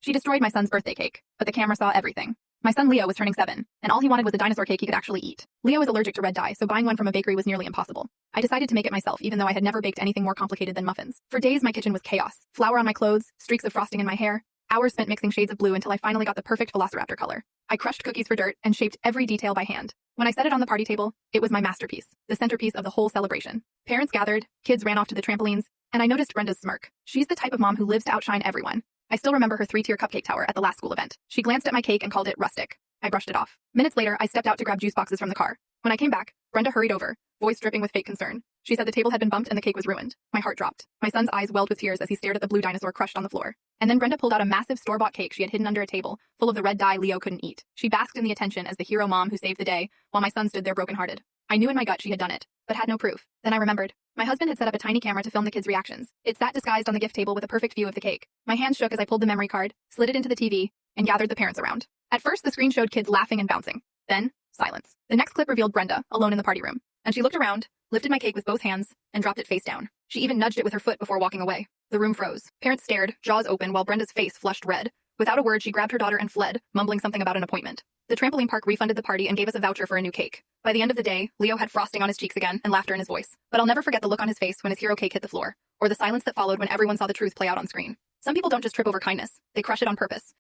She destroyed my son's birthday cake, but the camera saw everything. My son Leo was turning 7, and all he wanted was a dinosaur cake he could actually eat. Leo is allergic to red dye, so buying one from a bakery was nearly impossible. I decided to make it myself, even though I had never baked anything more complicated than muffins. For days, my kitchen was chaos. Flour on my clothes, streaks of frosting in my hair, hours spent mixing shades of blue until I finally got the perfect velociraptor color. I crushed cookies for dirt and shaped every detail by hand. When I set it on the party table, it was my masterpiece, the centerpiece of the whole celebration. Parents gathered, kids ran off to the trampolines, and I noticed Brenda's smirk. She's the type of mom who lives to outshine everyone. I still remember her 3-tier cupcake tower at the last school event. She glanced at my cake and called it rustic. I brushed it off. Minutes later, I stepped out to grab juice boxes from the car. When I came back, Brenda hurried over, voice dripping with fake concern. She said the table had been bumped and the cake was ruined. My heart dropped. My son's eyes welled with tears as he stared at the blue dinosaur crushed on the floor. And then Brenda pulled out a massive store-bought cake she had hidden under a table, full of the red dye Leo couldn't eat. She basked in the attention as the hero mom who saved the day, while my son stood there brokenhearted. I knew in my gut she had done it, but had no proof. Then I remembered. My husband had set up a tiny camera to film the kids' reactions. It sat disguised on the gift table with a perfect view of the cake. My hands shook as I pulled the memory card, slid it into the TV, and gathered the parents around. At first, the screen showed kids laughing and bouncing. Then, silence. The next clip revealed Brenda, alone in the party room. And she looked around, lifted my cake with both hands, and dropped it face down. She even nudged it with her foot before walking away. The room froze. Parents stared, jaws open, while Brenda's face flushed red. Without a word, she grabbed her daughter and fled, mumbling something about an appointment. The trampoline park refunded the party and gave us a voucher for a new cake. By the end of the day, Leo had frosting on his cheeks again and laughter in his voice. But I'll never forget the look on his face when his hero cake hit the floor, or the silence that followed when everyone saw the truth play out on screen. Some people don't just trip over kindness, they crush it on purpose.